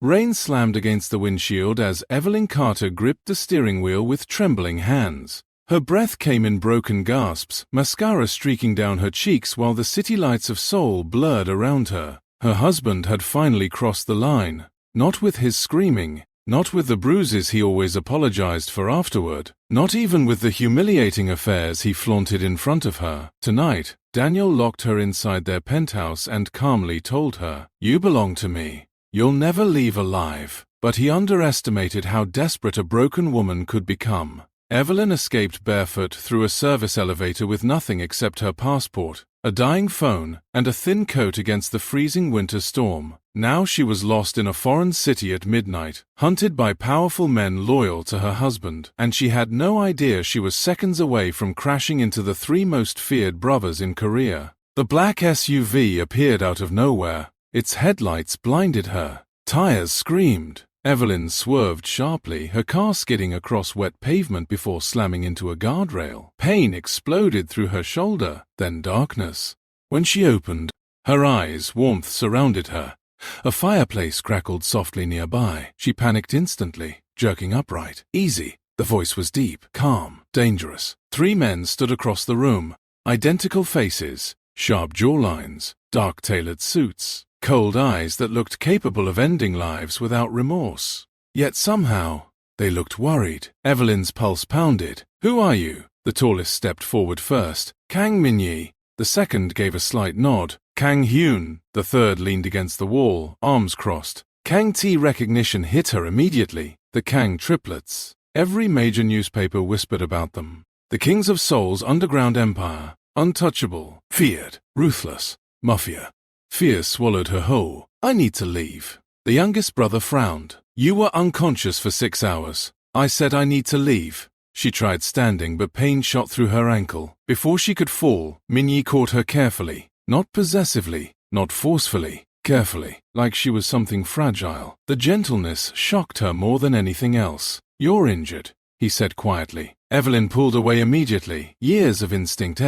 Rain slammed against the windshield as Evelyn Carter gripped the steering wheel with trembling hands. Her breath came in broken gasps, mascara streaking down her cheeks while the city lights of Seoul blurred around her. Her husband had finally crossed the line. Not with his screaming, not with the bruises he always apologized for afterward, not even with the humiliating affairs he flaunted in front of her. Tonight, Daniel locked her inside their penthouse and calmly told her, "You belong to me. You'll never leave alive." But he underestimated how desperate a broken woman could become. Evelyn escaped barefoot through a service elevator with nothing except her passport, a dying phone, and a thin coat against the freezing winter storm. Now she was lost in a foreign city at midnight, hunted by powerful men loyal to her husband, and she had no idea she was seconds away from crashing into the three most feared brothers in Korea. The black SUV appeared out of nowhere. Its headlights blinded her. Tires screamed. Evelyn swerved sharply, her car skidding across wet pavement before slamming into a guardrail. Pain exploded through her shoulder, then darkness. When she opened her eyes, warmth surrounded her. A fireplace crackled softly nearby. She panicked instantly, jerking upright. "Easy." The voice was deep, calm, dangerous. 3 men stood across the room. Identical faces, sharp jawlines, dark-tailored suits. Cold eyes that looked capable of ending lives without remorse. Yet somehow, they looked worried. Evelyn's pulse pounded. "Who are you?" The tallest stepped forward first. "Kang Min-yi." The second gave a slight nod. "Kang Hyun." The third leaned against the wall, arms crossed. Kang T recognition hit her immediately. The Kang Triplets. Every major newspaper whispered about them. The kings of Seoul's underground empire. Untouchable. Feared. Ruthless. Mafia. Fear swallowed her whole. "I need to leave." The youngest brother frowned. "You were unconscious for 6 hours. I said I need to leave." She tried standing, but pain shot through her ankle. Before she could fall, Min-yi caught her carefully. Not possessively, not forcefully, carefully, like she was something fragile. The gentleness shocked her more than anything else. "You're injured," he said quietly. Evelyn pulled away immediately, years of instinct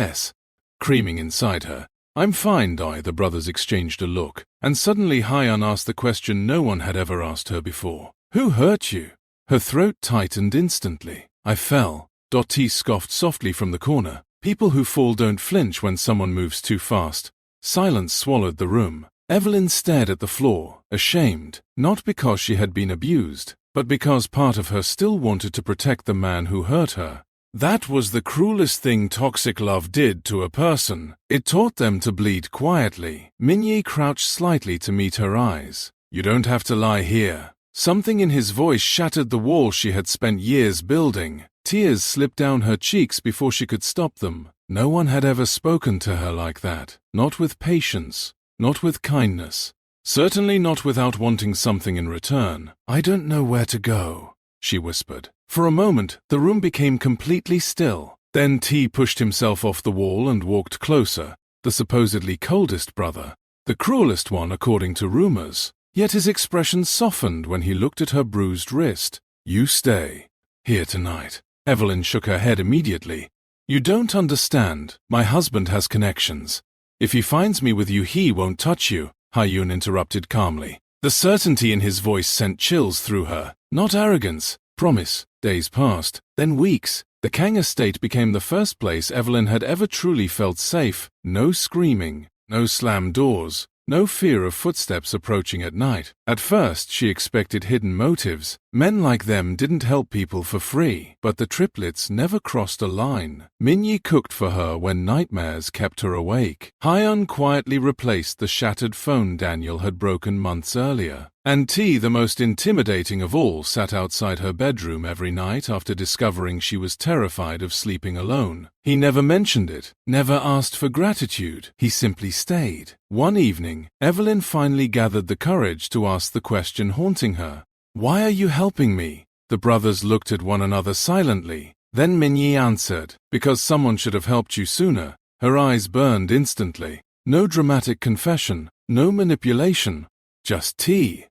creaming inside her. "I'm fine, Dai." The brothers exchanged a look, and suddenly Hyun asked the question no one had ever asked her before. "Who hurt you?" Her throat tightened instantly. "I fell." T scoffed softly from the corner. People who fall don't flinch when someone moves too fast. Silence swallowed the room. Evelyn stared at the floor, ashamed, not because she had been abused, but because part of her still wanted to protect the man who hurt her. That was the cruelest thing toxic love did to a person. It taught them to bleed quietly. Min-yi crouched slightly to meet her eyes. "You don't have to lie here." Something in his voice shattered the wall she had spent years building. Tears slipped down her cheeks before she could stop them. No one had ever spoken to her like that. Not with patience. Not with kindness. Certainly not without wanting something in return. "I don't know where to go," she whispered. For a moment, the room became completely still. Then T pushed himself off the wall and walked closer, the supposedly coldest brother, the cruelest one according to rumors. Yet his expression softened when he looked at her bruised wrist. "You stay here tonight." Evelyn shook her head immediately. "You don't understand. My husband has connections. If he finds me with you, he won't touch you," Hyun interrupted calmly. The certainty in his voice sent chills through her. Not arrogance, promise. Days passed, then weeks. The Kang estate became the first place Evelyn had ever truly felt safe. No screaming, no slammed doors, no fear of footsteps approaching at night. At first, she expected hidden motives. Men like them didn't help people for free, but the triplets never crossed a line. Min-yi cooked for her when nightmares kept her awake. Hyun quietly replaced the shattered phone Daniel had broken months earlier. And T, the most intimidating of all, sat outside her bedroom every night after discovering she was terrified of sleeping alone. He never mentioned it, never asked for gratitude. He simply stayed. One evening, Evelyn finally gathered the courage to ask the question haunting her. "Why are you helping me?" The brothers looked at one another silently. Then Min-yi answered, "Because someone should have helped you sooner." Her eyes burned instantly. No dramatic confession, no manipulation, just T.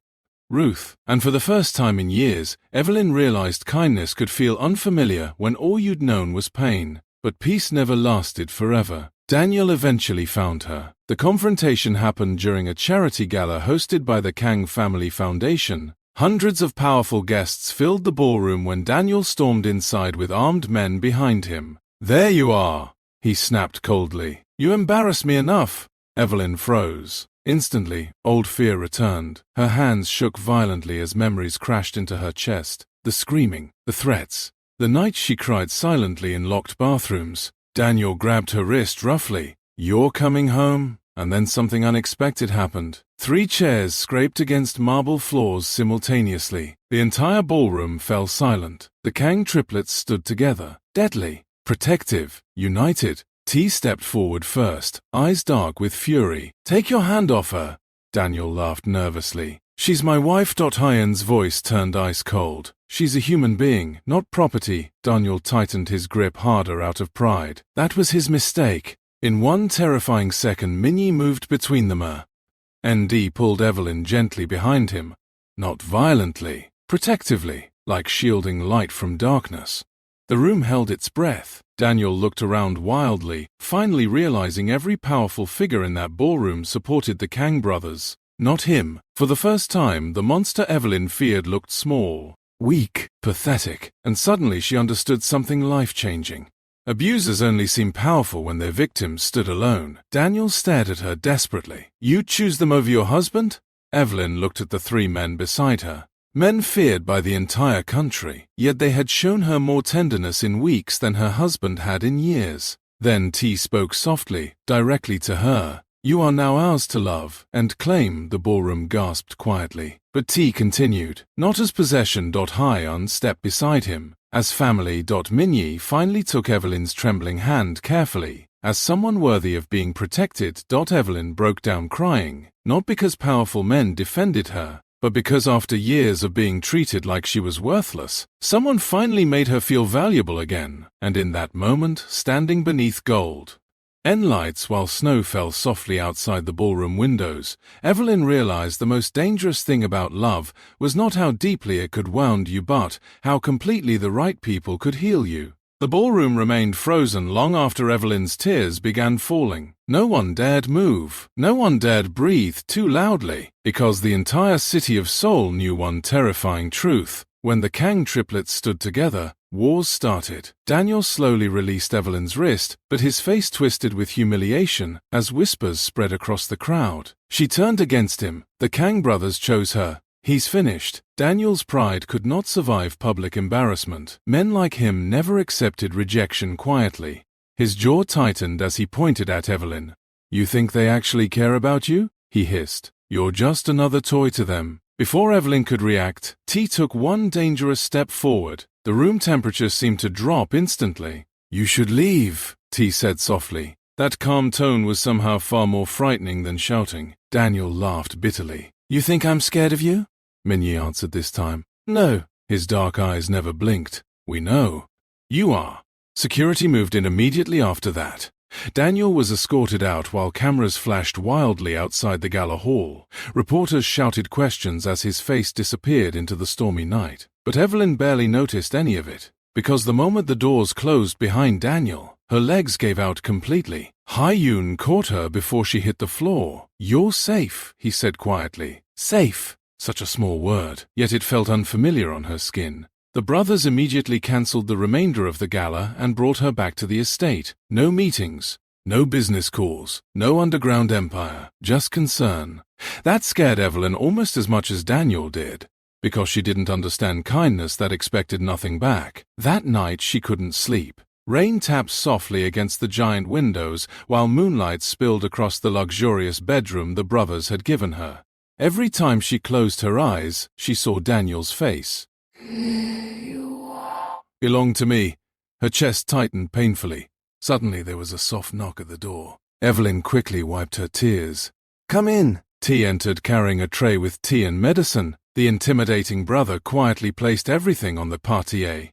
Ruth. And for the first time in years, Evelyn realized kindness could feel unfamiliar when all you'd known was pain. But peace never lasted forever. Daniel eventually found her. The confrontation happened during a charity gala hosted by the Kang Family Foundation. Hundreds of powerful guests filled the ballroom when Daniel stormed inside with armed men behind him. "There you are," he snapped coldly. "You embarrass me enough." Evelyn froze. Instantly, old fear returned. Her hands shook violently as memories crashed into her chest. The screaming, the threats. The night she cried silently in locked bathrooms. Daniel grabbed her wrist roughly. "You're coming home?" And then something unexpected happened. 3 chairs scraped against marble floors simultaneously. The entire ballroom fell silent. The Kang triplets stood together, deadly, protective, united. T stepped forward first, eyes dark with fury. "Take your hand off her." Daniel laughed nervously. "She's my wife." Hyen's voice turned ice cold. "She's a human being, not property." Daniel tightened his grip harder out of pride. That was his mistake. In one terrifying second, Minnie moved between them. ND pulled Evelyn gently behind him. Not violently, protectively, like shielding light from darkness. The room held its breath. Daniel looked around wildly, finally realizing every powerful figure in that ballroom supported the Kang brothers. Not him. For the first time, the monster Evelyn feared looked small, weak, pathetic, and suddenly she understood something life-changing. Abusers only seem powerful when their victims stood alone. Daniel stared at her desperately. "You choose them over your husband?" Evelyn looked at the 3 men beside her. Men feared by the entire country, yet they had shown her more tenderness in weeks than her husband had in years. Then T spoke softly, directly to her. "You are now ours to love and claim," the ballroom gasped quietly. But T continued, "Not as possession." Hyen stepped beside him. As family. Minnie finally took Evelyn's trembling hand carefully. As someone worthy of being protected. Evelyn broke down crying, not because powerful men defended her, but because after years of being treated like she was worthless, someone finally made her feel valuable again. And in that moment, standing beneath gold lights while snow fell softly outside the ballroom windows, Evelyn realized the most dangerous thing about love was not how deeply it could wound you but how completely the right people could heal you. The ballroom remained frozen long after Evelyn's tears began falling. No one dared move. No one dared breathe too loudly, because the entire city of Seoul knew one terrifying truth. When the Kang triplets stood together, wars started. Daniel slowly released Evelyn's wrist, but his face twisted with humiliation as whispers spread across the crowd. She turned against him. The Kang brothers chose her. He's finished. Daniel's pride could not survive public embarrassment. Men like him never accepted rejection quietly. His jaw tightened as he pointed at Evelyn. "You think they actually care about you?" he hissed. "You're just another toy to them." Before Evelyn could react, T took one dangerous step forward. The room temperature seemed to drop instantly. "You should leave," T said softly. That calm tone was somehow far more frightening than shouting. Daniel laughed bitterly. "You think I'm scared of you?" Minnie answered this time. "No." His dark eyes never blinked. "We know. You are." Security moved in immediately after that. Daniel was escorted out while cameras flashed wildly outside the gala hall. Reporters shouted questions as his face disappeared into the stormy night. But Evelyn barely noticed any of it, because the moment the doors closed behind Daniel, her legs gave out completely. Hyun caught her before she hit the floor. "You're safe," he said quietly. Safe. Such a small word, yet it felt unfamiliar on her skin. The brothers immediately cancelled the remainder of the gala and brought her back to the estate. No meetings, no business calls, no underground empire, just concern. That scared Evelyn almost as much as Daniel did, because she didn't understand kindness that expected nothing back. That night she couldn't sleep. Rain tapped softly against the giant windows while moonlight spilled across the luxurious bedroom the brothers had given her. Every time she closed her eyes, she saw Daniel's face. "Belong to me." Her chest tightened painfully. Suddenly there was a soft knock at the door. Evelyn quickly wiped her tears. "Come in." T entered carrying a tray with tea and medicine. The intimidating brother quietly placed everything on the partie.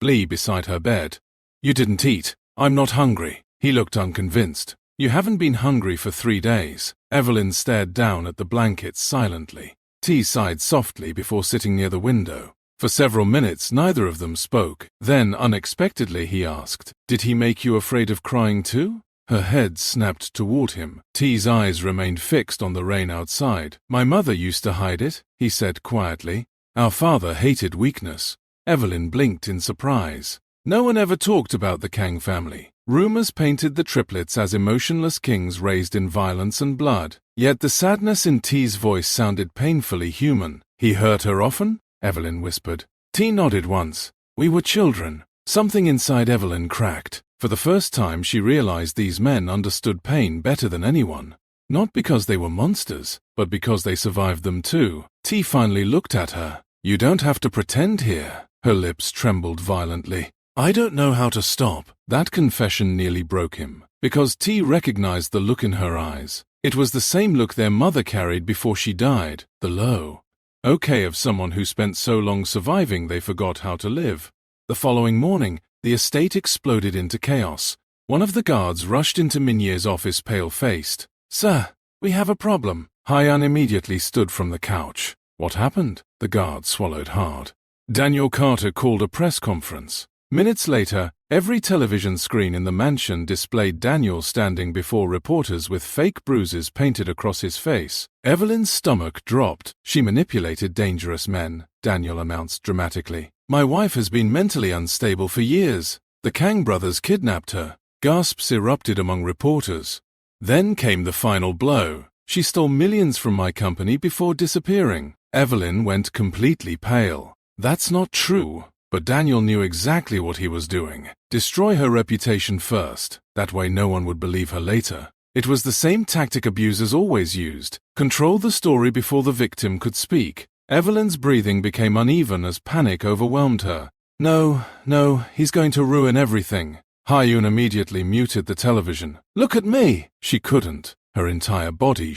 Lee beside her bed. "You didn't eat." "I'm not hungry." He looked unconvinced. "You haven't been hungry for 3 days." Evelyn stared down at the blankets silently. T sighed softly before sitting near the window. For several minutes, neither of them spoke. Then, unexpectedly, he asked, "Did he make you afraid of crying too?" Her head snapped toward him. T's eyes remained fixed on the rain outside. My mother used to hide it, he said quietly. Our father hated weakness. Evelyn blinked in surprise. No one ever talked about the Kang family. Rumors painted the triplets as emotionless kings raised in violence and blood. Yet the sadness in T's voice sounded painfully human. He hurt her often? Evelyn whispered. T nodded once. We were children. Something inside Evelyn cracked. For the first time she realized these men understood pain better than anyone. Not because they were monsters, but because they survived them too. T finally looked at her. You don't have to pretend here. Her lips trembled violently. I don't know how to stop. That confession nearly broke him, because T recognized the look in her eyes. It was the same look their mother carried before she died, the low, okay of someone who spent so long surviving they forgot how to live. The following morning, the estate exploded into chaos. One of the guards rushed into Minier's office pale-faced. Sir, we have a problem. Hyan immediately stood from the couch. What happened? The guard swallowed hard. Daniel Carter called a press conference. Minutes later, every television screen in the mansion displayed Daniel standing before reporters with fake bruises painted across his face. Evelyn's stomach dropped. She manipulated dangerous men, Daniel announced dramatically. My wife has been mentally unstable for years. The Kang brothers kidnapped her. Gasps erupted among reporters. Then came the final blow. She stole millions from my company before disappearing. Evelyn went completely pale. That's not true. But Daniel knew exactly what he was doing. Destroy her reputation first. That way no one would believe her later. It was the same tactic abusers always used. Control the story before the victim could speak. Evelyn's breathing became uneven as panic overwhelmed her. No, he's going to ruin everything. Hyun immediately muted the television. Look at me! She couldn't. Her entire body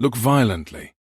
look violently.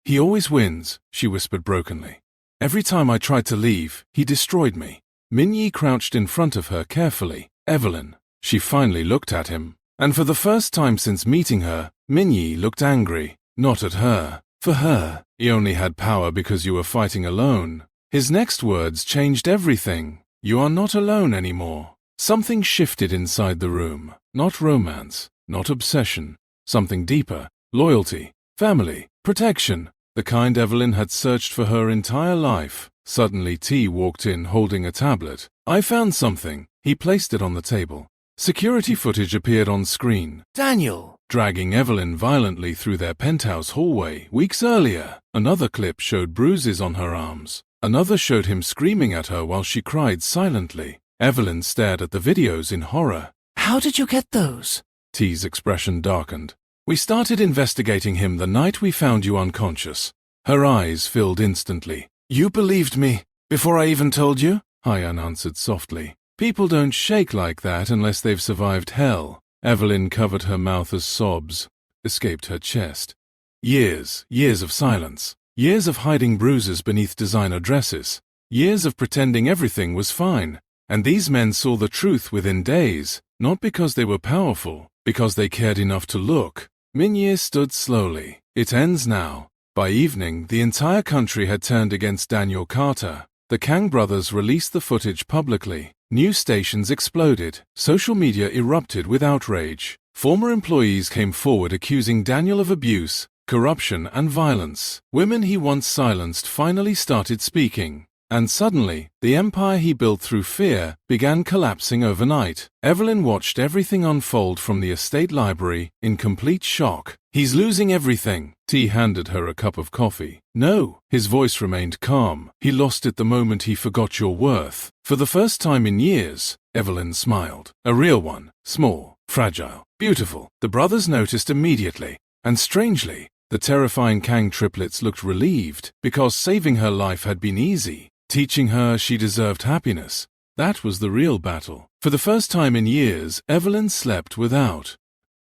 He always wins, she whispered brokenly. Every time I tried to leave, he destroyed me. Minyi crouched in front of her carefully. Evelyn. She finally looked at him. And for the first time since meeting her, Minyi looked angry. Not at her. For her, he only had power because you were fighting alone. His next words changed everything. You are not alone anymore. Something shifted inside the room. Not romance, not obsession. Something deeper. Loyalty, family, protection. The kind Evelyn had searched for her entire life. Suddenly T walked in holding a tablet. I found something. He placed it on the table. Security footage appeared on screen. Daniel! Dragging Evelyn violently through their penthouse hallway weeks earlier. Another clip showed bruises on her arms. Another showed him screaming at her while she cried silently. Evelyn stared at the videos in horror. How did you get those? T's expression darkened. We started investigating him the night we found you unconscious. Her eyes filled instantly. You believed me before I even told you? Hyan answered softly. People don't shake like that unless they've survived hell. Evelyn covered her mouth as sobs escaped her chest. Years of silence. Years of hiding bruises beneath designer dresses. Years of pretending everything was fine. And these men saw the truth within days, not because they were powerful, because they cared enough to look. Minye stood slowly. It ends now. By evening, the entire country had turned against Daniel Carter. The Kang brothers released the footage publicly. News stations exploded. Social media erupted with outrage. Former employees came forward accusing Daniel of abuse, corruption, and violence. Women he once silenced finally started speaking. And suddenly, the empire he built through fear began collapsing overnight. Evelyn watched everything unfold from the estate library in complete shock. He's losing everything. T handed her a cup of coffee. No, his voice remained calm. He lost it the moment he forgot your worth. For the first time in years, Evelyn smiled. A real one. Small, fragile, beautiful. The brothers noticed immediately. And strangely, the terrifying Kang triplets looked relieved because saving her life had been easy. Teaching her she deserved happiness. That was the real battle. For the first time in years, Evelyn slept without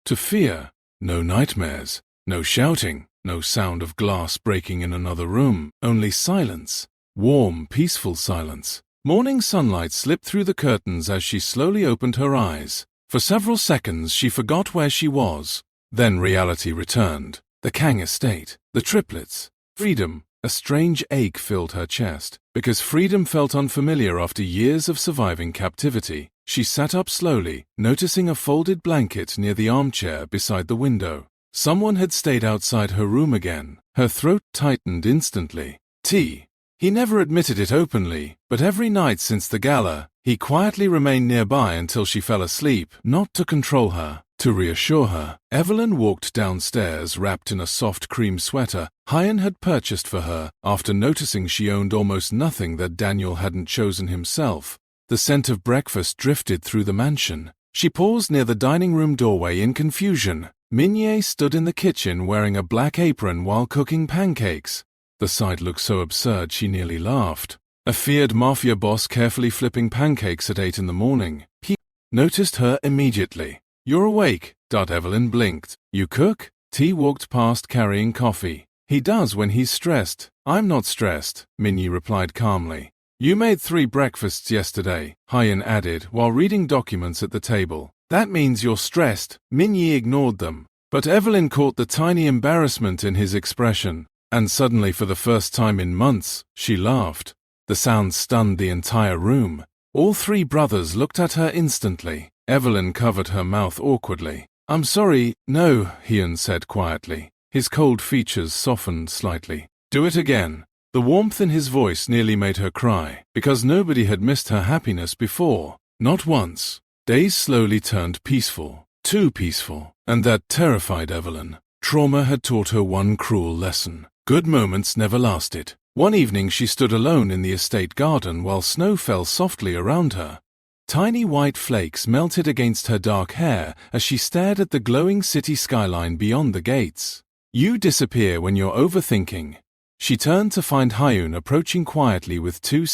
to fear. No nightmares, no shouting, no sound of glass breaking in another room, only silence. Warm, peaceful silence. Morning sunlight slipped through the curtains as she slowly opened her eyes. For several seconds she forgot where she was. Then reality returned. The Kang estate, the triplets, freedom, A strange ache filled her chest, because freedom felt unfamiliar after years of surviving captivity. She sat up slowly, noticing a folded blanket near the armchair beside the window. Someone had stayed outside her room again. Her throat tightened instantly. T. He never admitted it openly, but every night since the gala, he quietly remained nearby until she fell asleep, not to control her, to reassure her. Evelyn walked downstairs wrapped in a soft cream sweater Hyan had purchased for her after noticing she owned almost nothing that Daniel hadn't chosen himself. The scent of breakfast drifted through the mansion. She paused near the dining room doorway in confusion. Mignier stood in the kitchen wearing a black apron while cooking pancakes. The sight looked so absurd she nearly laughed. A feared mafia boss carefully flipping pancakes at 8 in the morning. He noticed her immediately. "You're awake," Evelyn blinked. "You cook?" T walked past carrying coffee. "He does when he's stressed." "I'm not stressed," Minnie replied calmly. "You made 3 breakfasts yesterday," Hyan added while reading documents at the table. "That means you're stressed." Minnie ignored them, but Evelyn caught the tiny embarrassment in his expression, and suddenly for the first time in months, she laughed. The sound stunned the entire room. All 3 brothers looked at her instantly. Evelyn covered her mouth awkwardly. "I'm sorry, no," Hyan said quietly. His cold features softened slightly. "Do it again." The warmth in his voice nearly made her cry, because nobody had missed her happiness before. Not once. Days slowly turned peaceful, too peaceful, and that terrified Evelyn. Trauma had taught her one cruel lesson. Good moments never lasted. One evening she stood alone in the estate garden while snow fell softly around her. Tiny white flakes melted against her dark hair as she stared at the glowing city skyline beyond the gates. "You disappear when you're overthinking." She turned to find Hyun approaching quietly with 2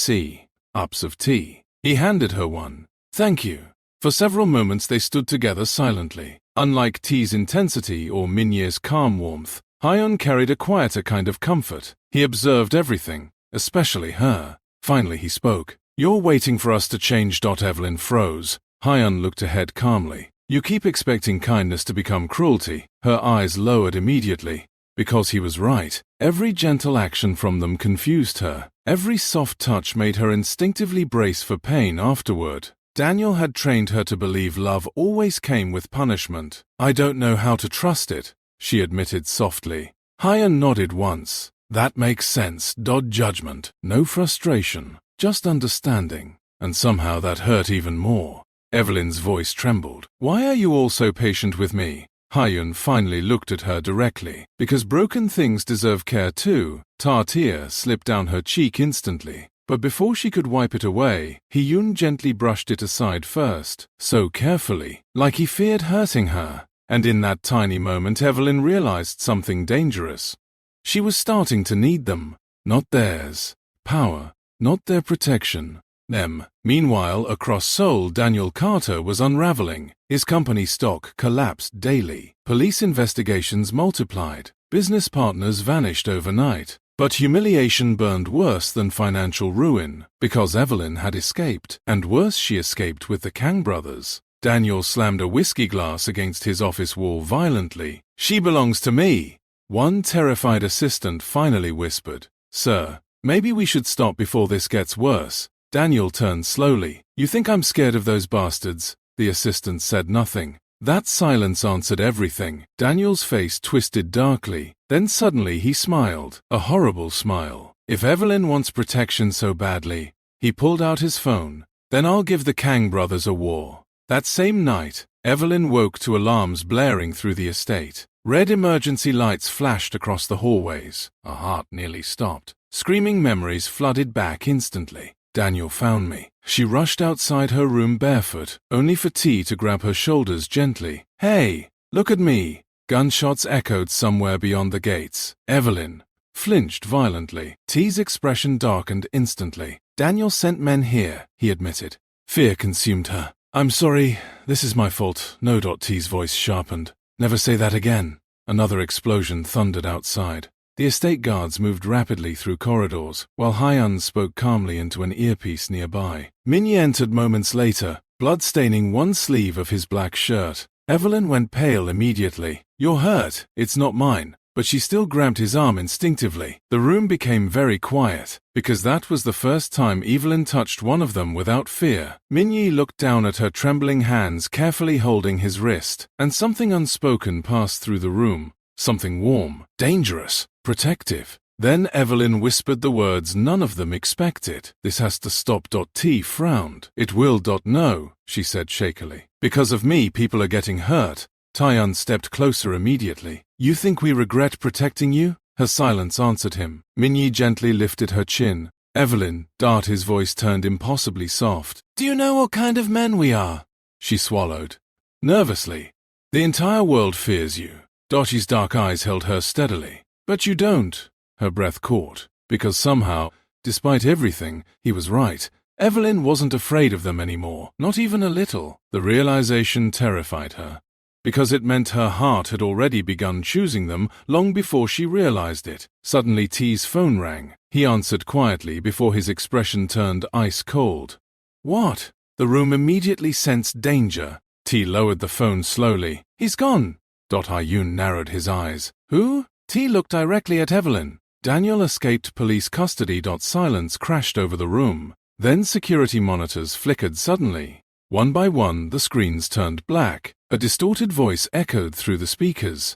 cups of tea. He handed her one. "Thank you." For several moments they stood together silently. Unlike T's intensity or Mignier's calm warmth, Hyun carried a quieter kind of comfort. He observed everything, especially her. Finally he spoke. "You're waiting for us to change." Evelyn froze. Hyun looked ahead calmly. "You keep expecting kindness to become cruelty." Her eyes lowered immediately. Because he was right. Every gentle action from them confused her. Every soft touch made her instinctively brace for pain afterward. Daniel had trained her to believe love always came with punishment. "I don't know how to trust it," she admitted softly. Hyun nodded once. "That makes sense." Judgment. No frustration. Just understanding. And somehow that hurt even more. Evelyn's voice trembled. "Why are you all so patient with me?" Hyun finally looked at her directly. "Because broken things deserve care too." Tear slipped down her cheek instantly. But before she could wipe it away, Hyun gently brushed it aside first, so carefully, like he feared hurting her. And in that tiny moment Evelyn realized something dangerous. She was starting to need them. Not theirs. Power. Not their protection. Them. Meanwhile, across Seoul, Daniel Carter was unraveling. His company stock collapsed daily. Police investigations multiplied. Business partners vanished overnight. But humiliation burned worse than financial ruin, because Evelyn had escaped, and worse, she escaped with the Kang brothers. Daniel slammed a whiskey glass against his office wall violently. "She belongs to me." One terrified assistant finally whispered, "Sir, maybe we should stop before this gets worse." Daniel turned slowly. "You think I'm scared of those bastards?" The assistant said nothing. That silence answered everything. Daniel's face twisted darkly. Then suddenly he smiled. A horrible smile. "If Evelyn wants protection so badly," he pulled out his phone, "then I'll give the Kang brothers a war." That same night, Evelyn woke to alarms blaring through the estate. Red emergency lights flashed across the hallways. Her heart nearly stopped. Screaming memories flooded back instantly. Daniel found me. She rushed outside her room barefoot, only for T to grab her shoulders gently. "Hey, look at me." Gunshots echoed somewhere beyond the gates. Evelyn flinched violently. T's expression darkened instantly. "Daniel sent men here," he admitted. Fear consumed her. "I'm sorry, this is my fault." No. T's voice sharpened. "Never say that again." Another explosion thundered outside. The estate guards moved rapidly through corridors, while Hyun spoke calmly into an earpiece nearby. Minnie entered moments later, blood staining one sleeve of his black shirt. Evelyn went pale immediately. "You're hurt. It's not mine." but she still grabbed his arm instinctively. The room became very quiet, because that was the first time Evelyn touched one of them without fear. Minyi looked down at her trembling hands carefully holding his wrist, and something unspoken passed through the room. Something warm, dangerous, protective. Then Evelyn whispered the words none of them expected. This has to stop. T frowned. It will. No, she said shakily. Because of me people are getting hurt. Taeyun stepped closer immediately. You think we regret protecting you? Her silence answered him. Minyi gently lifted her chin. Evelyn, his voice turned impossibly soft. Do you know what kind of men we are? She swallowed. Nervously. The entire world fears you. Doshi's dark eyes held her steadily. But you don't. Her breath caught, because somehow, despite everything, he was right. Evelyn wasn't afraid of them anymore, not even a little. The realization terrified her, because it meant her heart had already begun choosing them long before she realized it. Suddenly T's phone rang. He answered quietly before his expression turned ice cold. What? The room immediately sensed danger. T lowered the phone slowly. He's gone. Hyun narrowed his eyes. Who? T looked directly at Evelyn. Daniel escaped police custody. Silence crashed over the room. Then security monitors flickered suddenly. One by one, the screens turned black. A distorted voice echoed through the speakers.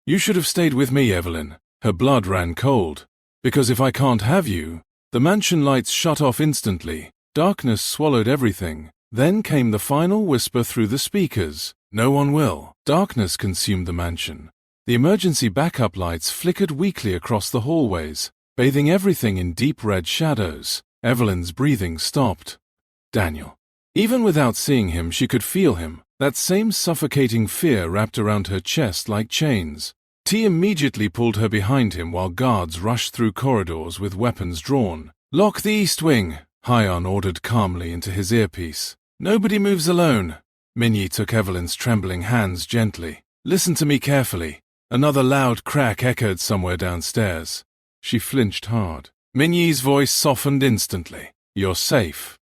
You should have stayed with me, Evelyn. Her blood ran cold. Because if I can't have you... The mansion lights shut off instantly. Darkness swallowed everything. Then came the final whisper through the speakers. No one will. Darkness consumed the mansion. The emergency backup lights flickered weakly across the hallways, bathing everything in deep red shadows. Evelyn's breathing stopped. Daniel. Even without seeing him, she could feel him. That same suffocating fear wrapped around her chest like chains. T immediately pulled her behind him while guards rushed through corridors with weapons drawn. Lock the east wing, Hyun ordered calmly into his earpiece. Nobody moves alone. Minyi took Evelyn's trembling hands gently. Listen to me carefully. Another loud crack echoed somewhere downstairs. She flinched hard. Minyi's voice softened instantly. You're safe.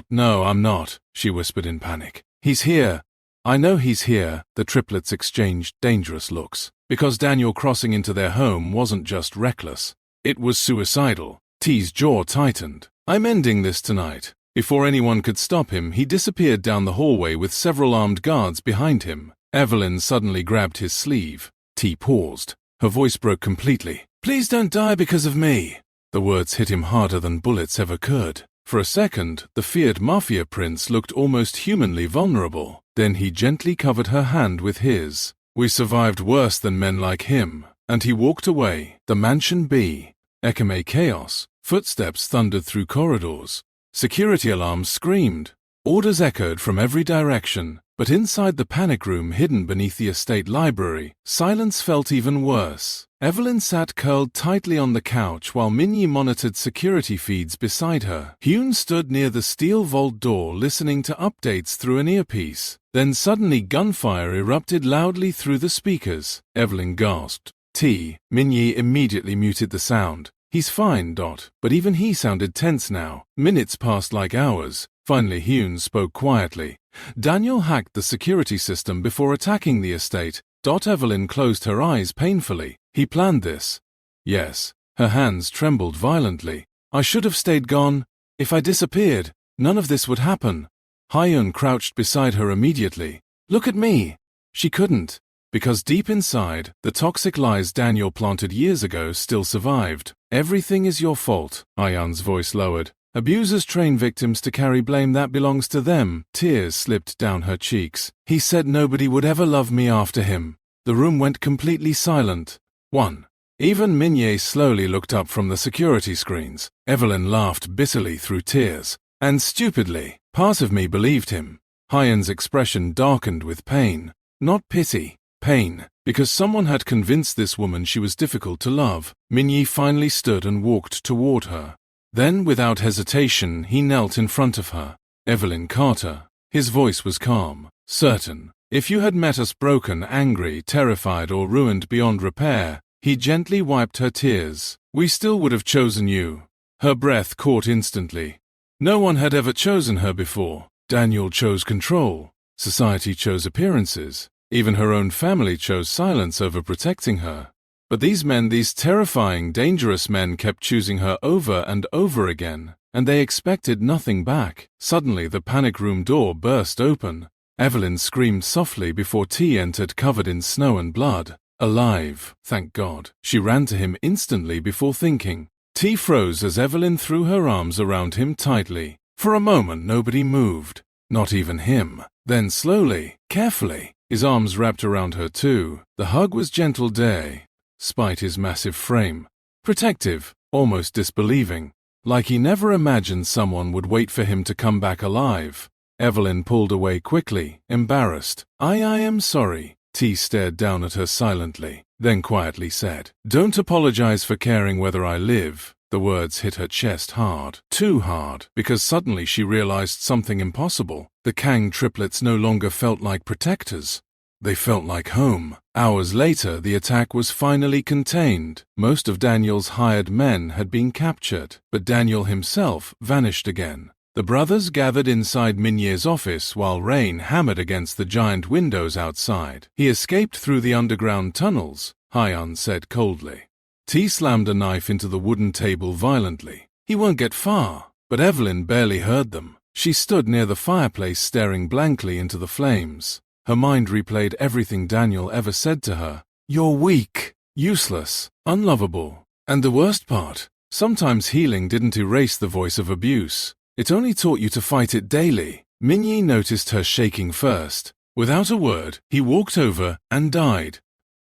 No, I'm not, she whispered in panic. He's here. I know he's here. The triplets exchanged dangerous looks. Because Daniel crossing into their home wasn't just reckless. It was suicidal. T's jaw tightened. I'm ending this tonight. Before anyone could stop him, he disappeared down the hallway with several armed guards behind him. Evelyn suddenly grabbed his sleeve. T paused. Her voice broke completely. Please don't die because of me. The words hit him harder than bullets ever could. For a second, the feared Mafia prince looked almost humanly vulnerable. Then he gently covered her hand with his. We survived worse than men like him. And he walked away. The mansion B. Ekame chaos. Footsteps thundered through corridors. Security alarms screamed. Orders echoed from every direction. But inside the panic room hidden beneath the estate library, silence felt even worse. Evelyn sat curled tightly on the couch while Minyi monitored security feeds beside her. Hyun stood near the steel vault door listening to updates through an earpiece. Then suddenly gunfire erupted loudly through the speakers. Evelyn gasped. Minyi immediately muted the sound. He's fine, but even he sounded tense now. Minutes passed like hours. Finally Hyun spoke quietly. Daniel hacked the security system before attacking the estate. Evelyn closed her eyes painfully. He planned this. Yes. Her hands trembled violently. I should have stayed gone. If I disappeared, none of this would happen. Hyun crouched beside her immediately. Look at me. She couldn't. Because deep inside, the toxic lies Daniel planted years ago still survived. Everything is your fault. Hyun's voice lowered. Abusers train victims to carry blame that belongs to them. Tears slipped down her cheeks. He said nobody would ever love me after him. The room went completely silent. 1. Even Minye slowly looked up from the security screens. Evelyn laughed bitterly through tears. And stupidly, part of me believed him. Hyun's expression darkened with pain. Not pity. Pain. Because someone had convinced this woman she was difficult to love. Minye finally stood and walked toward her. Then, without hesitation, he knelt in front of her. Evelyn Carter. His voice was calm, certain. If you had met us broken, angry, terrified, or ruined beyond repair, he gently wiped her tears. We still would have chosen you. Her breath caught instantly. No one had ever chosen her before. Daniel chose control. Society chose appearances. Even her own family chose silence over protecting her. But these terrifying, dangerous men kept choosing her over and over again, and they expected nothing back. Suddenly the panic room door burst open. Evelyn screamed softly before T entered covered in snow and blood. Alive, thank God. She ran to him instantly before thinking. T froze as Evelyn threw her arms around him tightly. For a moment nobody moved, not even him. Then slowly, carefully, his arms wrapped around her too. The hug was gentle despite his massive frame. Protective, almost disbelieving, like he never imagined someone would wait for him to come back alive. Evelyn pulled away quickly, embarrassed. I am sorry. T stared down at her silently, then quietly said, Don't apologize for caring whether I live. The words hit her chest hard, too hard, because suddenly she realized something impossible. The Kang triplets no longer felt like protectors. They felt like home. Hours later, the attack was finally contained. Most of Daniel's hired men had been captured, but Daniel himself vanished again. The brothers gathered inside Minye's office while rain hammered against the giant windows outside. He escaped through the underground tunnels, Hyun said coldly. T slammed a knife into the wooden table violently. He won't get far, but Evelyn barely heard them. She stood near the fireplace staring blankly into the flames. Her mind replayed everything Daniel ever said to her. You're weak, useless, unlovable. And the worst part, sometimes healing didn't erase the voice of abuse. It only taught you to fight it daily. Minye noticed her shaking first. Without a word, he walked over and died.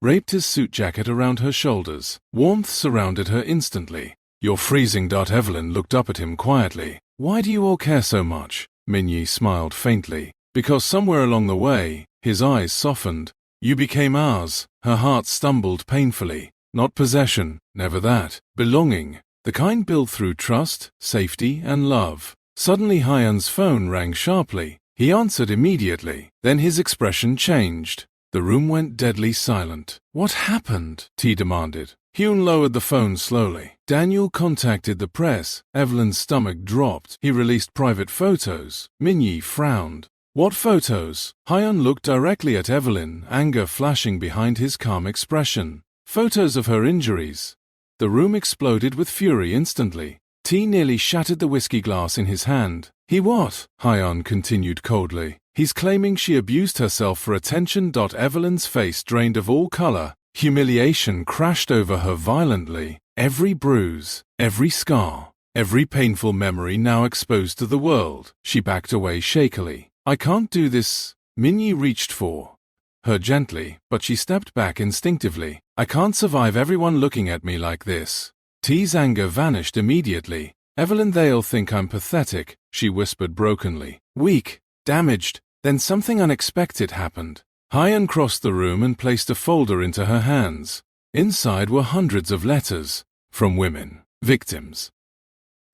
Wrapped his suit jacket around her shoulders. Warmth surrounded her instantly. You're freezing. Evelyn looked up at him quietly. Why do you all care so much? Minye smiled faintly. Because somewhere along the way, his eyes softened. You became ours. Her heart stumbled painfully. Not possession, never that. Belonging. The kind built through trust, safety, and love. Suddenly Hyun's phone rang sharply. He answered immediately. Then his expression changed. The room went deadly silent. What happened? T demanded. Hyun lowered the phone slowly. Daniel contacted the press. Evelyn's stomach dropped. He released private photos. Minye frowned. What photos? Hyun looked directly at Evelyn, anger flashing behind his calm expression. Photos of her injuries. The room exploded with fury instantly. T nearly shattered the whiskey glass in his hand. He what? Hyun continued coldly. He's claiming she abused herself for attention. Evelyn's face drained of all color. Humiliation crashed over her violently. Every bruise, every scar, every painful memory now exposed to the world. She backed away shakily. I can't do this. Minye reached for her gently, but she stepped back instinctively. I can't survive everyone looking at me like this. T's anger vanished immediately. Evelyn, they'll think I'm pathetic, she whispered brokenly. Weak, damaged. Then something unexpected happened. Hyun crossed the room and placed a folder into her hands. Inside were hundreds of letters. From women, victims,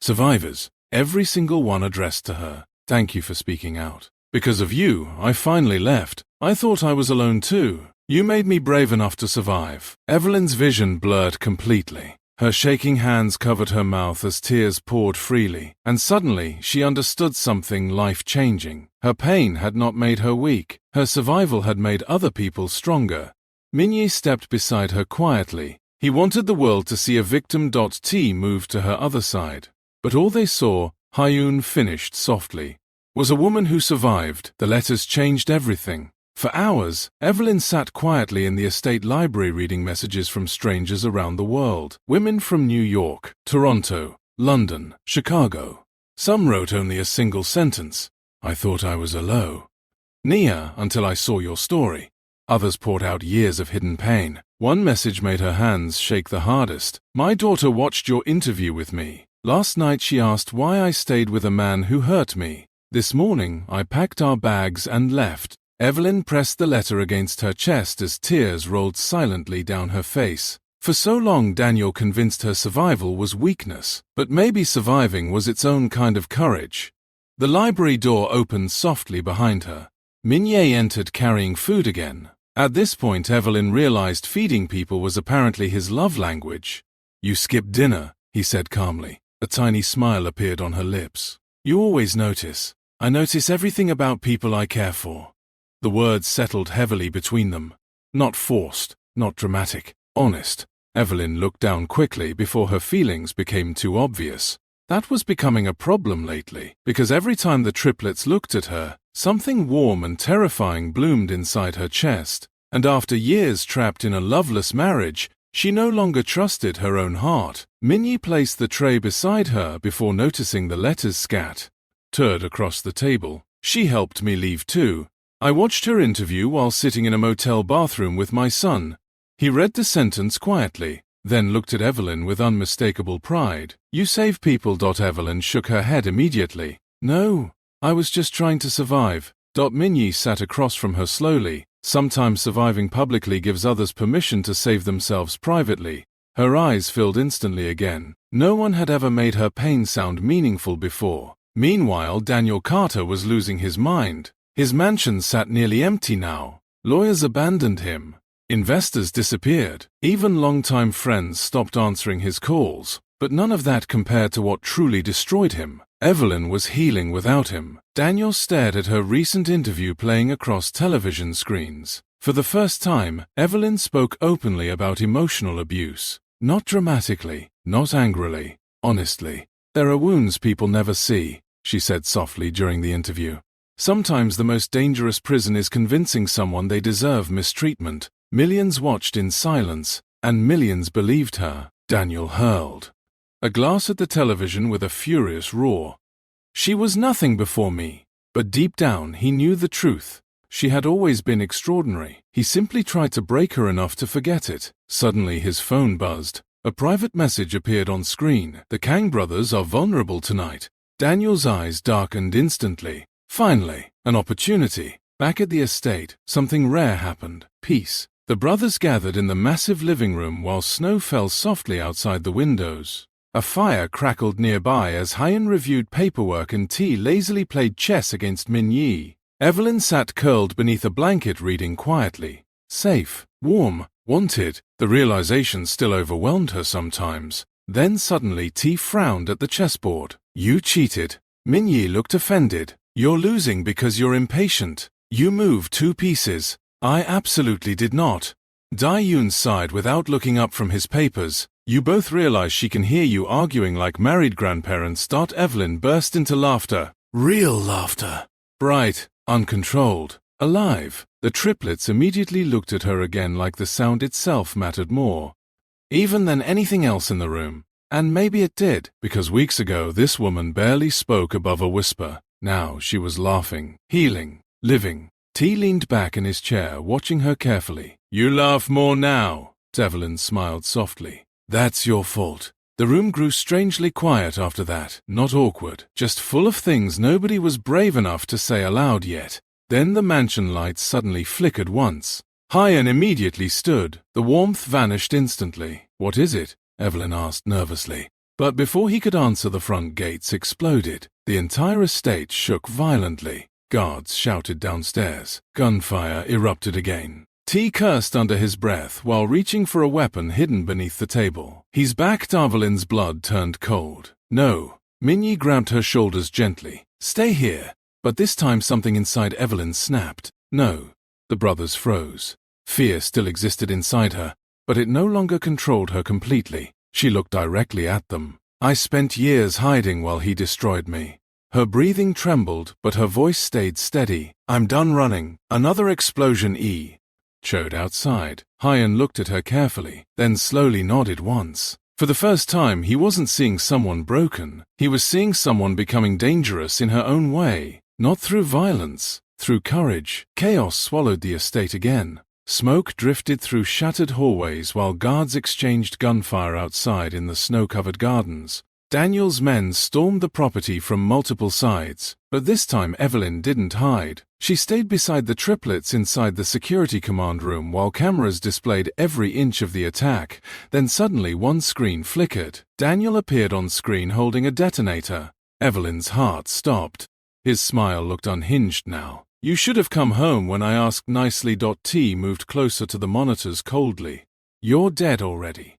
survivors, every single one addressed to her. Thank you for speaking out. Because of you, I finally left. I thought I was alone too. You made me brave enough to survive. Evelyn's vision blurred completely. Her shaking hands covered her mouth as tears poured freely, and suddenly she understood something life-changing. Her pain had not made her weak. Her survival had made other people stronger. Minye stepped beside her quietly. He wanted the world to see a victim. T moved to her other side. But all they saw, Hyun finished softly, was a woman who survived. The letters changed everything. For hours, Evelyn sat quietly in the estate library reading messages from strangers around the world. Women from New York, Toronto, London, Chicago. Some wrote only a single sentence. I thought I was alone. Nia, until I saw your story. Others poured out years of hidden pain. One message made her hands shake the hardest. My daughter watched your interview with me. Last night she asked why I stayed with a man who hurt me. This morning I packed our bags and left. Evelyn pressed the letter against her chest as tears rolled silently down her face. For so long Daniel convinced her survival was weakness, but maybe surviving was its own kind of courage. The library door opened softly behind her. Minye entered carrying food again. At this point Evelyn realized feeding people was apparently his love language. You skipped dinner, he said calmly. A tiny smile appeared on her lips. You always notice. I notice everything about people I care for. The words settled heavily between them. Not forced, not dramatic, honest. Evelyn looked down quickly before her feelings became too obvious. That was becoming a problem lately, because every time the triplets looked at her, something warm and terrifying bloomed inside her chest, and after years trapped in a loveless marriage, she no longer trusted her own heart. Minnie placed the tray beside her before noticing the letters scattered across the table. She helped me leave too. I watched her interview while sitting in a motel bathroom with my son. He read the sentence quietly, then looked at Evelyn with unmistakable pride. You save people. Evelyn shook her head immediately. No, I was just trying to survive. Minnie sat across from her slowly. Sometimes surviving publicly gives others permission to save themselves privately. Her eyes filled instantly again. No one had ever made her pain sound meaningful before. Meanwhile, Daniel Carter was losing his mind. His mansion sat nearly empty now. Lawyers abandoned him. Investors disappeared. Even longtime friends stopped answering his calls. But none of that compared to what truly destroyed him. Evelyn was healing without him. Daniel stared at her recent interview playing across television screens. For the first time, Evelyn spoke openly about emotional abuse. Not dramatically, not angrily, honestly. There are wounds people never see, she said softly during the interview. Sometimes the most dangerous prison is convincing someone they deserve mistreatment. Millions watched in silence, and millions believed her. Daniel hurled a glass at the television with a furious roar. She was nothing before me, but deep down he knew the truth. She had always been extraordinary. He simply tried to break her enough to forget it. Suddenly his phone buzzed. A private message appeared on screen. The Kang brothers are vulnerable tonight. Daniel's eyes darkened instantly. Finally, an opportunity. Back at the estate, something rare happened. Peace. The brothers gathered in the massive living room while snow fell softly outside the windows. A fire crackled nearby as Hyen reviewed paperwork and T lazily played chess against Min Yi. Evelyn sat curled beneath a blanket reading quietly. Safe, warm, wanted. The realization still overwhelmed her sometimes. Then suddenly T frowned at the chessboard. You cheated. Min Yi looked offended. You're losing because you're impatient. You moved 2 pieces. I absolutely did not. Dai Yun sighed without looking up from his papers. You both realize she can hear you arguing like married grandparents. Evelyn burst into laughter. Real laughter. Bright, uncontrolled, alive. The triplets immediately looked at her again like the sound itself mattered more, even than anything else in the room. And maybe it did, because weeks ago this woman barely spoke above a whisper. Now she was laughing, healing, living. T leaned back in his chair, watching her carefully. You laugh more now. Evelyn smiled softly. That's your fault. The room grew strangely quiet after that, not awkward, just full of things nobody was brave enough to say aloud yet. Then the mansion lights suddenly flickered once. Hyen immediately stood. The warmth vanished instantly. What is it? Evelyn asked nervously. But before he could answer, the front gates exploded. The entire estate shook violently. Guards shouted downstairs. Gunfire erupted again. T cursed under his breath while reaching for a weapon hidden beneath the table. His back. Evelyn's blood turned cold. No. Minnie grabbed her shoulders gently. Stay here. But this time something inside Evelyn snapped. No. The brothers froze. Fear still existed inside her, but it no longer controlled her completely. She looked directly at them. I spent years hiding while he destroyed me. Her breathing trembled, but her voice stayed steady. I'm done running. Another explosion showed outside. Hyen looked at her carefully, then slowly nodded once. For the first time, he wasn't seeing someone broken. He was seeing someone becoming dangerous in her own way. Not through violence, through courage. Chaos swallowed the estate again. Smoke drifted through shattered hallways while guards exchanged gunfire outside in the snow-covered gardens. Daniel's men stormed the property from multiple sides, but this time Evelyn didn't hide. She stayed beside the triplets inside the security command room while cameras displayed every inch of the attack. Then suddenly one screen flickered. Daniel appeared on screen holding a detonator. Evelyn's heart stopped. His smile looked unhinged now. You should have come home when I asked nicely. T moved closer to the monitors coldly. You're dead already.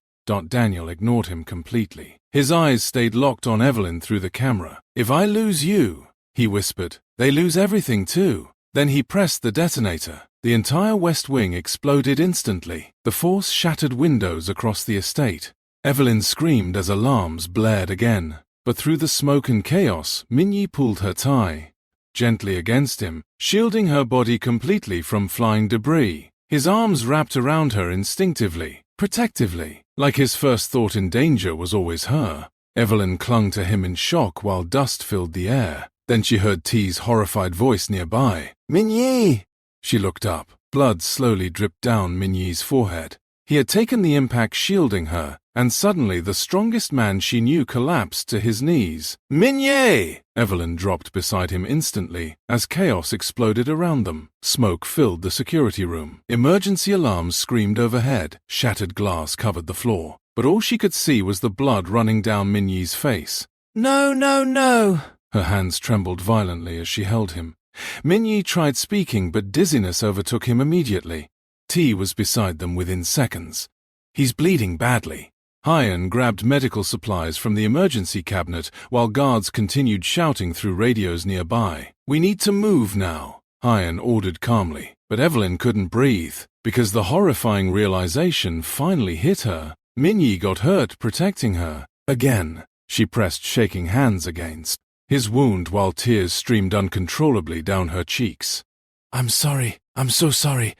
Daniel ignored him completely. His eyes stayed locked on Evelyn through the camera. If I lose you, he whispered, they lose everything too. Then he pressed the detonator. The entire West Wing exploded instantly. The force shattered windows across the estate. Evelyn screamed as alarms blared again. But through the smoke and chaos, Minyi pulled her tie gently against him, shielding her body completely from flying debris. His arms wrapped around her instinctively, protectively, like his first thought in danger was always her. Evelyn clung to him in shock while dust filled the air. Then she heard T's horrified voice nearby. "Minyi!" She looked up. Blood slowly dripped down Minyi's forehead. He had taken the impact shielding her, and suddenly the strongest man she knew collapsed to his knees. "Minyi!" Evelyn dropped beside him instantly as chaos exploded around them. Smoke filled the security room. Emergency alarms screamed overhead. Shattered glass covered the floor. But all she could see was the blood running down Minyi's face. "No, no, no!" Her hands trembled violently as she held him. Minyi tried speaking, but dizziness overtook him immediately. T was beside them within seconds. "He's bleeding badly." Hyan grabbed medical supplies from the emergency cabinet while guards continued shouting through radios nearby. "We need to move now," Hyan ordered calmly. But Evelyn couldn't breathe, because the horrifying realization finally hit her. Minyi got hurt protecting her. Again, she pressed shaking hands against his wound while tears streamed uncontrollably down her cheeks. "I'm sorry. I'm so sorry."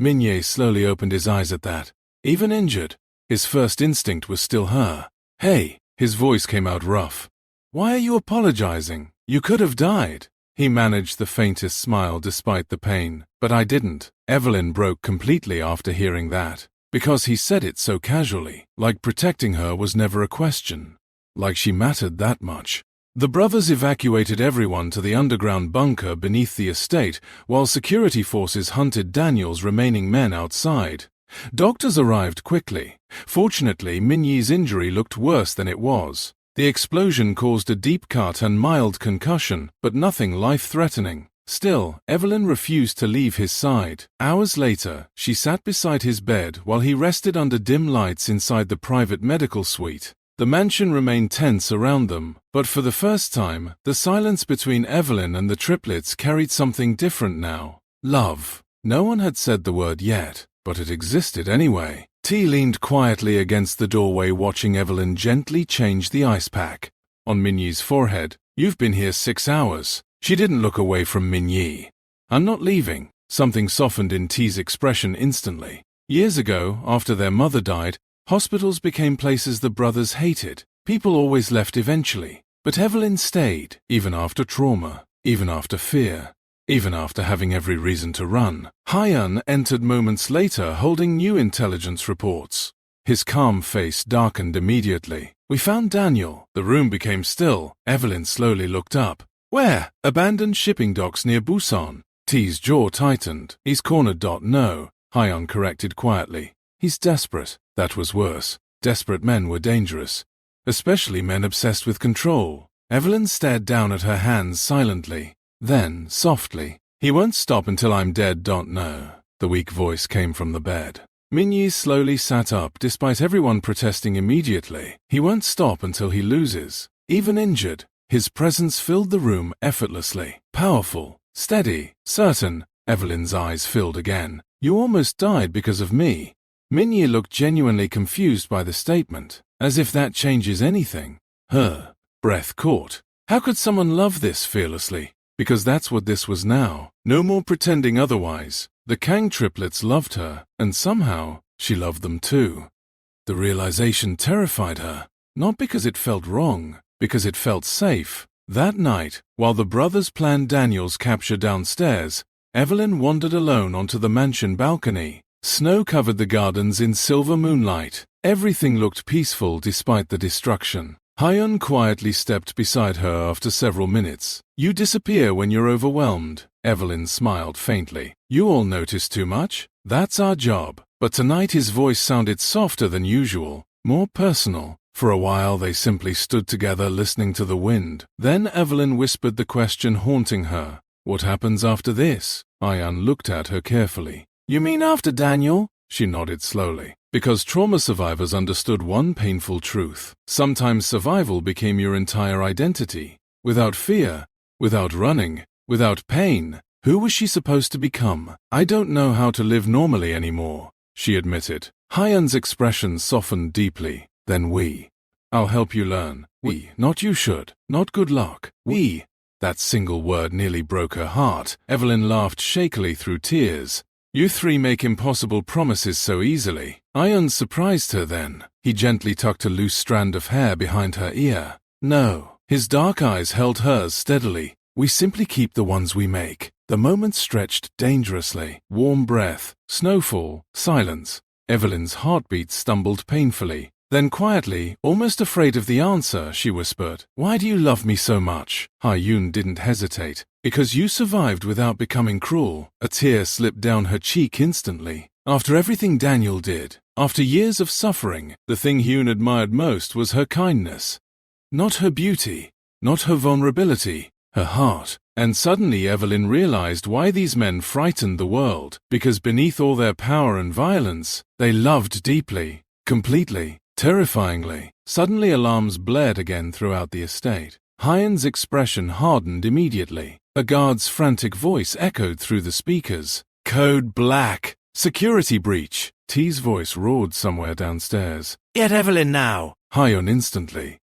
Minyi slowly opened his eyes at that. Even injured, his first instinct was still her. "Hey," his voice came out rough. "Why are you apologizing? You could have died." He managed the faintest smile despite the pain. "But I didn't." Evelyn broke completely after hearing that. Because he said it so casually, like protecting her was never a question. Like she mattered that much. The brothers evacuated everyone to the underground bunker beneath the estate, while security forces hunted Daniel's remaining men outside. Doctors arrived quickly. Fortunately, Minyi's injury looked worse than it was. The explosion caused a deep cut and mild concussion, but nothing life-threatening. Still, Evelyn refused to leave his side. Hours later, she sat beside his bed while he rested under dim lights inside the private medical suite. The mansion remained tense around them, but for the first time, the silence between Evelyn and the triplets carried something different now. Love. No one had said the word yet, but it existed anyway. T leaned quietly against the doorway watching Evelyn gently change the ice pack. On Minyi's forehead, "You've been here 6 hours. She didn't look away from Minyi. "I'm not leaving." Something softened in T's expression instantly. Years ago, after their mother died, hospitals became places the brothers hated. People always left eventually. But Evelyn stayed, even after trauma, even after fear, even after having every reason to run. Hyan entered moments later holding new intelligence reports. His calm face darkened immediately. "We found Daniel." The room became still. Evelyn slowly looked up. "Where?" "Abandoned shipping docks near Busan." T's jaw tightened. "He's cornered. No," Hyan corrected quietly. "He's desperate." That was worse. Desperate men were dangerous, especially men obsessed with control. Evelyn stared down at her hands silently. Then, softly, "He won't stop until I'm dead. No." The weak voice came from the bed. Minyi slowly sat up despite everyone protesting immediately. "He won't stop until he loses." Even injured, his presence filled the room effortlessly. Powerful, steady, certain. Evelyn's eyes filled again. "You almost died because of me." Minyi looked genuinely confused by the statement, as if that changes anything. Her breath caught. How could someone love this fearlessly? Because that's what this was now. No more pretending otherwise. The Kang triplets loved her, and somehow she loved them too. The realization terrified her, not because it felt wrong, because it felt safe. That night, while the brothers planned Daniel's capture downstairs, Evelyn wandered alone onto the mansion balcony. Snow covered the gardens in silver moonlight. Everything looked peaceful despite the destruction. Hyan quietly stepped beside her after several minutes. "You disappear when you're overwhelmed." Evelyn smiled faintly. "You all notice too much? That's our job." But tonight his voice sounded softer than usual, more personal. For a while they simply stood together listening to the wind. Then Evelyn whispered the question haunting her. "What happens after this?" Hyan looked at her carefully. "You mean after Daniel?" She nodded slowly. Because trauma survivors understood one painful truth. Sometimes survival became your entire identity. Without fear, without running, without pain, Who was she supposed to become? I don't know how to live normally anymore, she admitted. Hyun's expression softened deeply. Then I'll help you learn. Not you should. Not good luck. That single word nearly broke her heart. Evelyn laughed shakily through tears. You three make impossible promises so easily. Hyun surprised her then. He gently tucked a loose strand of hair behind her ear. No. His dark eyes held hers steadily. We simply keep the ones we make. The moment stretched dangerously. Warm breath, snowfall, silence. Evelyn's heartbeat stumbled painfully. Then quietly, almost afraid of the answer, she whispered, "Why do you love me so much?" Hyun didn't hesitate. "Because you survived without becoming cruel." A tear slipped down her cheek instantly. After everything Daniel did, after years of suffering, the thing Hyun admired most was her kindness. Not her beauty, not her vulnerability, her heart. And suddenly Evelyn realized why these men frightened the world, because beneath all their power and violence, they loved deeply, completely, terrifyingly. Suddenly alarms blared again throughout the estate. Hyun's expression hardened immediately. A guard's frantic voice echoed through the speakers. "Code Black! Security breach!" T's voice roared somewhere downstairs. "Get Evelyn now!" Hyun instantly.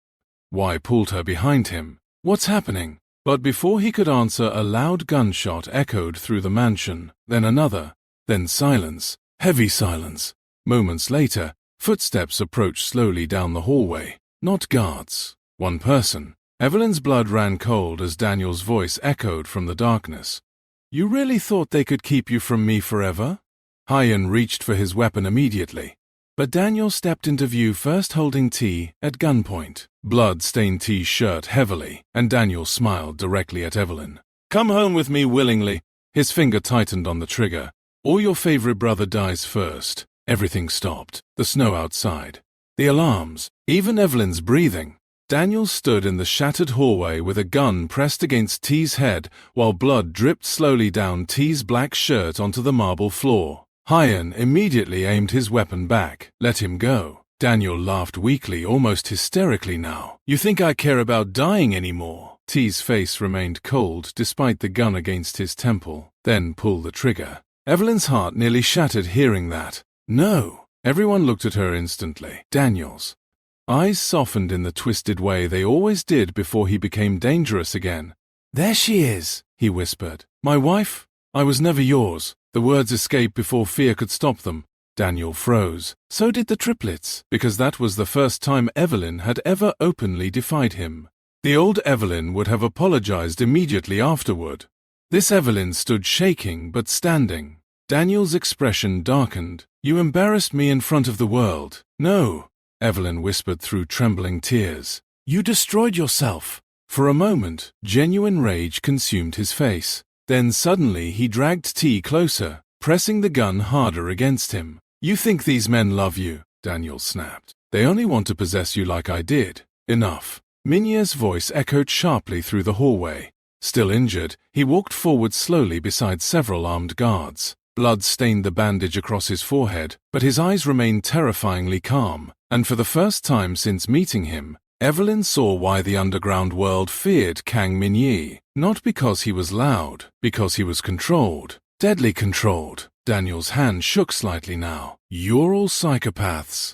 Y pulled her behind him. "What's happening?" But before he could answer, a loud gunshot echoed through the mansion, then another, then silence, heavy silence. Moments later, footsteps approached slowly down the hallway. Not guards, one person. Evelyn's blood ran cold as Daniel's voice echoed from the darkness. "You really thought they could keep you from me forever?" Hyun reached for his weapon immediately. But Daniel stepped into view, first holding T at gunpoint. Blood stained T's shirt heavily, and Daniel smiled directly at Evelyn. "Come home with me willingly." His finger tightened on the trigger. "Or your favorite brother dies first." Everything stopped. The snow outside. The alarms. Even Evelyn's breathing. Daniel stood in the shattered hallway with a gun pressed against T's head while blood dripped slowly down T's black shirt onto the marble floor. Hyun immediately aimed his weapon back. "Let him go." Daniel laughed weakly, almost hysterically now. "You think I care about dying anymore?" T's face remained cold despite the gun against his temple. "Then pull the trigger." Evelyn's heart nearly shattered hearing that. "No." Everyone looked at her instantly. Daniel's eyes softened in the twisted way they always did before he became dangerous again. "There she is," he whispered. "My wife? I was never yours." The words escaped before fear could stop them. Daniel froze. So did the triplets, because that was the first time Evelyn had ever openly defied him. The old Evelyn would have apologized immediately afterward. This Evelyn stood shaking but standing. Daniel's expression darkened. "You embarrassed me in front of the world." "No," Evelyn whispered through trembling tears. "You destroyed yourself." For a moment, genuine rage consumed his face. Then suddenly he dragged T closer, pressing the gun harder against him. "You think these men love you?" Daniel snapped. "They only want to possess you like I did." Enough. Minya's voice echoed sharply through the hallway. Still injured, he walked forward slowly beside several armed guards. Blood stained the bandage across his forehead, but his eyes remained terrifyingly calm, and for the first time since meeting him, Evelyn saw why the underground world feared Kang Min-yi. Not because he was loud, because he was controlled. Deadly controlled. Daniel's hand shook slightly now. "You're all psychopaths."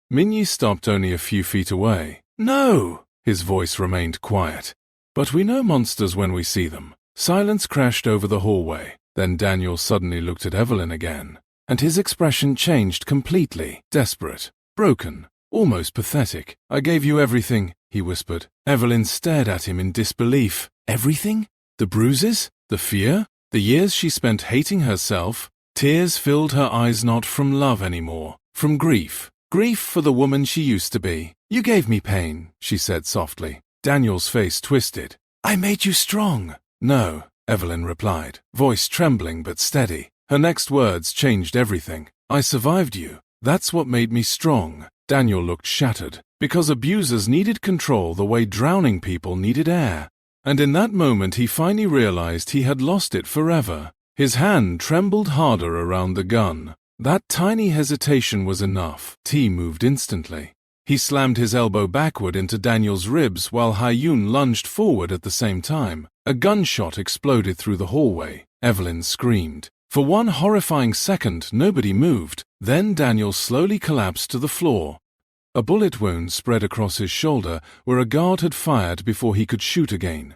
Min-yi stopped only a few feet away. "No!" His voice remained quiet. "But we know monsters when we see them." Silence crashed over the hallway. Then Daniel suddenly looked at Evelyn again, and his expression changed completely. Desperate. Broken. Almost pathetic. "I gave you everything," he whispered. Evelyn stared at him in disbelief. Everything? The bruises? The fear? The years she spent hating herself? Tears filled her eyes, not from love anymore, from grief. Grief for the woman she used to be. "You gave me pain," she said softly. Daniel's face twisted. "I made you strong." "No," Evelyn replied, voice trembling but steady. Her next words changed everything. "I survived you. That's what made me strong." Daniel looked shattered, because abusers needed control the way drowning people needed air. And in that moment he finally realized he had lost it forever. His hand trembled harder around the gun. That tiny hesitation was enough. T moved instantly. He slammed his elbow backward into Daniel's ribs while Hyun lunged forward at the same time. A gunshot exploded through the hallway. Evelyn screamed. For one horrifying second, nobody moved. Then Daniel slowly collapsed to the floor. A bullet wound spread across his shoulder where a guard had fired before he could shoot again.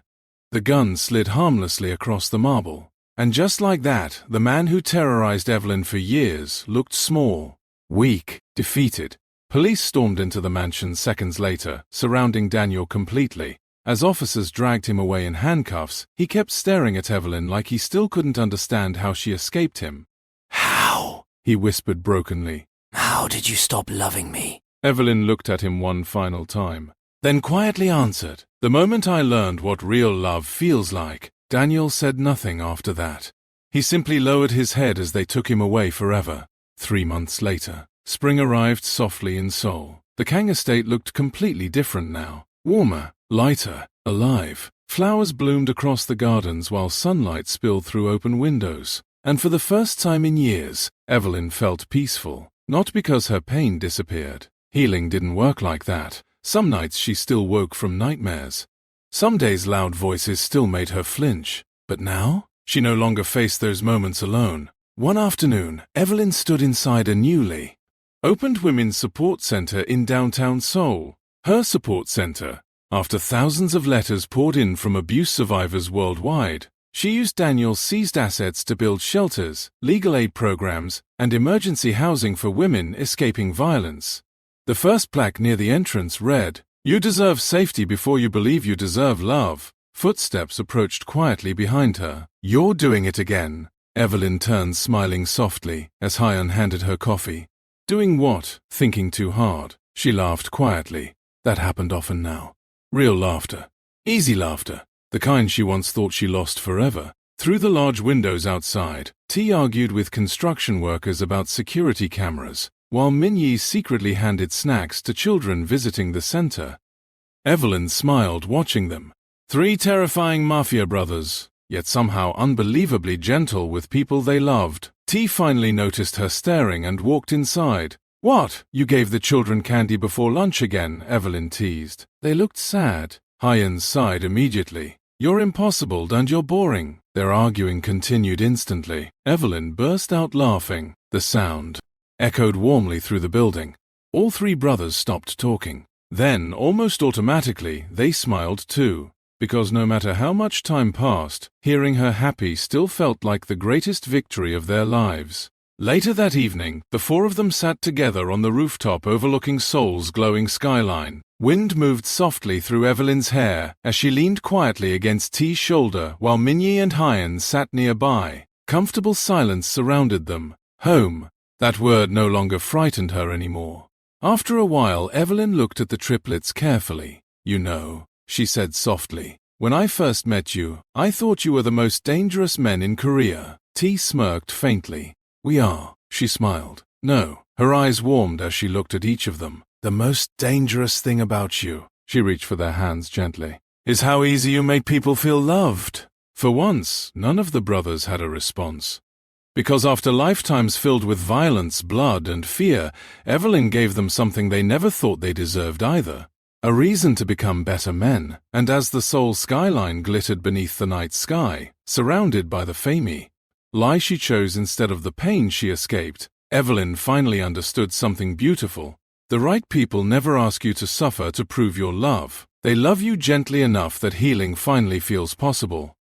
The gun slid harmlessly across the marble. And just like that, the man who terrorized Evelyn for years looked small, weak, defeated. Police stormed into the mansion seconds later, surrounding Daniel completely. As officers dragged him away in handcuffs, he kept staring at Evelyn like he still couldn't understand how she escaped him. "How?" he whispered brokenly. "How did you stop loving me?" Evelyn looked at him one final time, then quietly answered, "The moment I learned what real love feels like." Daniel said nothing after that. He simply lowered his head as they took him away forever. 3 months later, spring arrived softly in Seoul. The Kang estate looked completely different now. Warmer, lighter, alive. Flowers bloomed across the gardens while sunlight spilled through open windows. And for the first time in years, Evelyn felt peaceful. Not because her pain disappeared. Healing didn't work like that. Some nights she still woke from nightmares. Some days loud voices still made her flinch. But now, she no longer faced those moments alone. One afternoon, Evelyn stood inside a newly opened women's support center in downtown Seoul. Her support center. After thousands of letters poured in from abuse survivors worldwide, she used Daniel's seized assets to build shelters, legal aid programs, and emergency housing for women escaping violence. The first plaque near the entrance read, "You deserve safety before you believe you deserve love." Footsteps approached quietly behind her. "You're doing it again." Evelyn turned, smiling softly, as Hyun handed her coffee. Doing what? Thinking too hard. She laughed quietly. That happened often now. Real laughter. Easy laughter. The kind she once thought she lost forever. Through the large windows outside, T argued with construction workers about security cameras, while Minyi secretly handed snacks to children visiting the center. Evelyn smiled watching them. 3 terrifying mafia brothers, yet somehow unbelievably gentle with people they loved. T finally noticed her staring and walked inside. "What? You gave the children candy before lunch again," Evelyn teased. They looked sad. Hyun sighed immediately. "You're impossible and you're boring." Their arguing continued instantly. Evelyn burst out laughing. The sound echoed warmly through the building. All 3 brothers stopped talking. Then, almost automatically, they smiled too. Because no matter how much time passed, hearing her happy still felt like the greatest victory of their lives. Later that evening, the 4 of them sat together on the rooftop overlooking Seoul's glowing skyline. Wind moved softly through Evelyn's hair as she leaned quietly against T's shoulder while Minyi and Hyun sat nearby. Comfortable silence surrounded them. Home. That word no longer frightened her anymore. After a while, Evelyn looked at the triplets carefully. "You know," she said softly, "when I first met you, I thought you were the most dangerous men in Korea." T smirked faintly. "We are," she smiled. "No." Her eyes warmed as she looked at each of them. "The most dangerous thing about you," she reached for their hands gently, "is how easy you make people feel loved." For once, none of the brothers had a response. Because after lifetimes filled with violence, blood, and fear, Evelyn gave them something they never thought they deserved either. A reason to become better men. And as the Seoul skyline glittered beneath the night sky, surrounded by the famous lie she chose instead of the pain she escaped, Evelyn finally understood something beautiful. The right people never ask you to suffer to prove your love. They love you gently enough that healing finally feels possible.